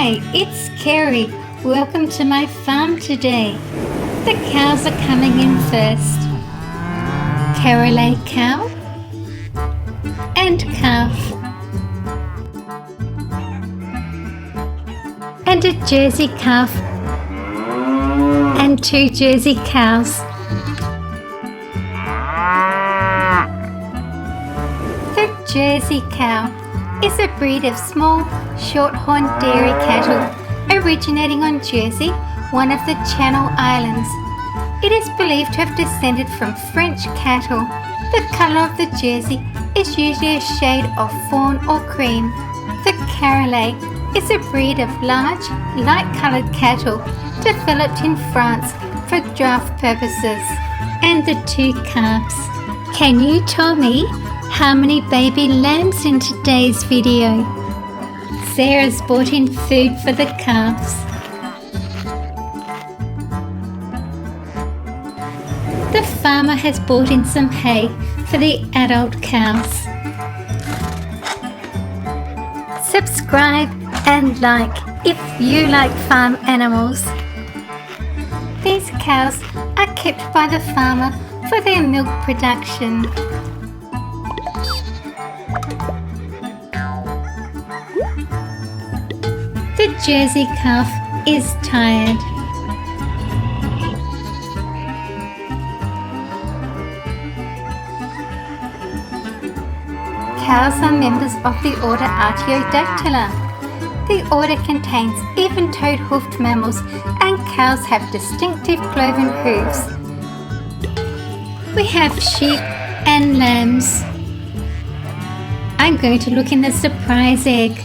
Hi, it's Kerry. Welcome to my farm today. The cows are coming in first. Caroline cow and calf. And a Jersey calf and 2 Jersey cows. The Jersey cow is a breed of small, short-horned dairy cattle originating on Jersey, one of the Channel Islands. It is believed to have descended from French cattle. The colour of the Jersey is usually a shade of fawn or cream. The Caroline is a breed of large, light-coloured cattle developed in France for draft purposes. And the 2 calves. Can you tell me how many baby lambs in today's video? Sarah's brought in food for the calves. The farmer has brought in some hay for the adult cows. Subscribe and like if you like farm animals. These cows are kept by the farmer for their milk production. The Jersey calf is tired. Cows are members of the order Artiodactyla. The order contains even-toed hoofed mammals, and cows have distinctive cloven hooves. We have sheep and lambs. I'm going to look in the surprise egg.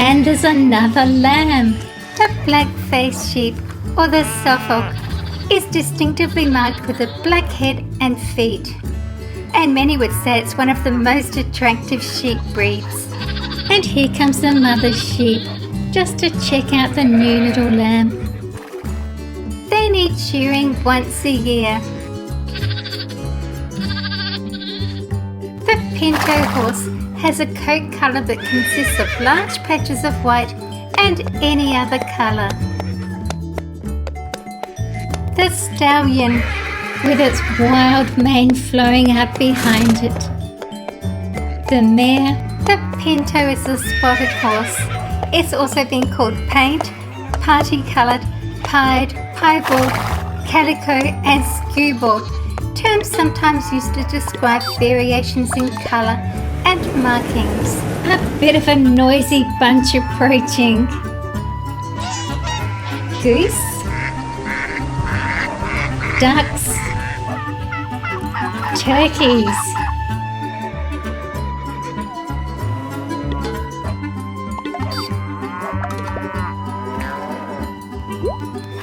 And there's another lamb. The black-faced sheep, or the Suffolk, is distinctively marked with a black head and feet. And many would say it's one of the most attractive sheep breeds. And here comes the mother sheep, just to check out the new little lamb. They need shearing once a year. The Pinto horse has a coat colour that consists of large patches of white and any other colour. The stallion, with its wild mane flowing out behind it. The mare, the Pinto, is a spotted horse. It's also been called paint, party-coloured, pied, piebald, calico and skewbald, terms sometimes used to describe variations in colour and markings. A bit of a noisy bunch approaching. Goose, ducks, turkeys.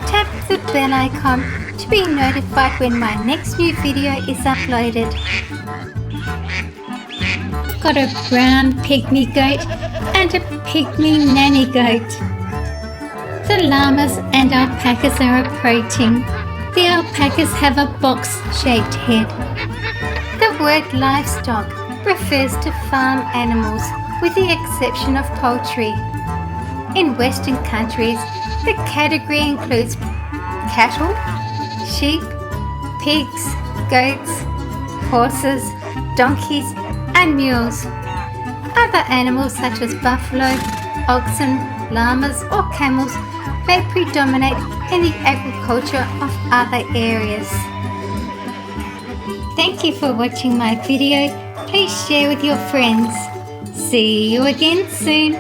Tap the bell icon to be notified when my next new video is uploaded. Got a brown pygmy goat and a pygmy nanny goat. The llamas and alpacas are approaching. The alpacas have a box-shaped head. The word livestock refers to farm animals with the exception of poultry. In Western countries, the category includes cattle, sheep, pigs, goats, horses, donkeys and mules. Other animals such as buffalo, oxen, llamas or camels may predominate in the agriculture of other areas. Thank you for watching my video. Please share with your friends. See you again soon.